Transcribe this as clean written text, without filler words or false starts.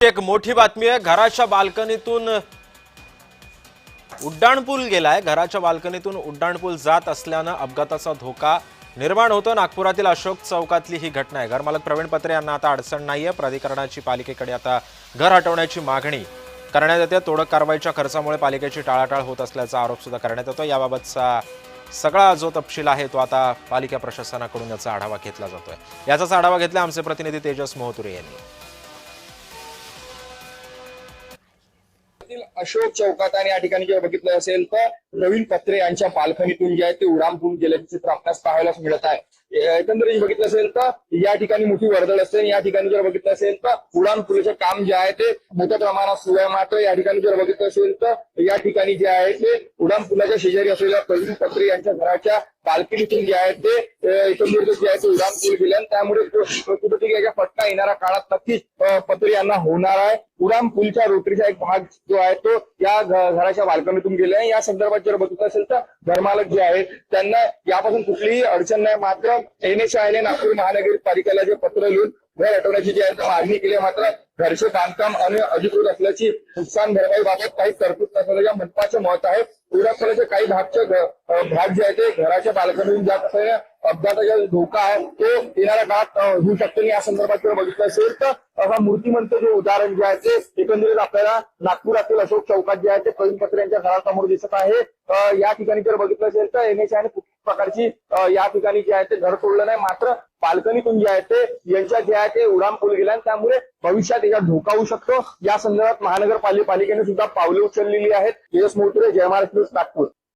एक मोठी बातमी आहे। घराच्या बाल्कनीतून उड्डाणपूल गेलाय। घराच्या बाल्कनीतून उड्डाणपूल जात असल्याने अपघाताचा धोका निर्माण होतो। नागपुरातील अशोक चौकातली ही घटना आहे। घरमालक प्रवीण पत्रे यांना आता अडचण नाहीये। प्राधिकरणाची पालिकेकडे आता घर हटवण्याची मागणी करण्यात येते। तोडक कारवाईच्या खर्चामुळे पालिकेची टाळाटाळ होत असल्याचा आरोप सुद्धा करण्यात येतो। याबाबतचा सगळा जो तपशील आहे तो आता पालिका प्रशासनाकडून याचा आढावा घेतला जातोय। याचाच आढावा घेतला आमचे प्रतिनिधी तेजस मोहतुरे यांनी। अशोक चौकात आणि या ठिकाणी जर बघितलं असेल तर प्रवीण पत्रे यांच्या बाल्कनीतून जे आहे ते उड्डाणपूल गेल्याचे चित्र आपल्यास पाहायला मिळत आहे। एकंदरीत बघितलं असेल तर या ठिकाणी मोठी वर्दळ असते। या ठिकाणी जर बघितलं असेल तर उड्डाणपुलाचे काम जे आहे ते मोठ्या प्रमाणात सुरू आहे। मात्र या ठिकाणी जर बघितलं असेल तर या ठिकाणी जे आहे ते उड्डाणपुलाच्या शेजारी असलेल्या प्रवीण पत्रे यांच्या घराच्या बाल्कनीतून जे आहे ते एकंदरीत जे आहे ते उड्डाणपूल गेल्या, त्यामुळे कुठेतरी याचा फटका येणाऱ्या काळात नक्कीच पत्रे यांना होणार आहे। उड्डाणपूलच्या रोटरीचा एक भाग जो आहे तो या घराच्या बाल्कनीतून गेला। या संदर्भात जर बघितलं असेल तर घरमालक जे आहेत त्यांना यापासून कुठलीही अडचण नाही। मात्र NHAI नागपूर महानगरपालिकेला जे पत्र लिहून घर हटवण्याची जी आहे मागणी केली, मात्र घरचे बांधकाम अधिकृत असल्याची नुकसान भरपाई बाबत काही तरतूद नसल्याचे मनपाचे मत आहे। उड्डाणपुलाचे काही भाग जे आहे ते घराच्या बाल्कनीतून जात असल्याने अपघाताचा धोका आहे तो येणाऱ्या काळात होऊ शकतो। या संदर्भात जर बघितलं असेल तर असा मूर्तिमंत जे उदाहरण जे आहे ते एकंदरीत आपल्याला नागपुरातील अशोक चौकात जे आहे ते प्रवीण पत्रे यांच्या घरासमोर दिसत आहे। या ठिकाणी जर बघितलं असेल तर NHAI कुठल्याही प्रकारची या ठिकाणी जे आहे ते घर तोडलं नाही, मात्र बाल्कनीतून जे आहे ते यांच्या जे आहे ते उड्डाणपूल गेला, त्यामुळे भविष्यात याचा धोका होऊ शकतो। या संदर्भात महानगरपालिकेने सुद्धा पावले उचललेली आहेत। तेजस मोहतुरे, जय महाराष्ट्र न्यूज, नागपूर।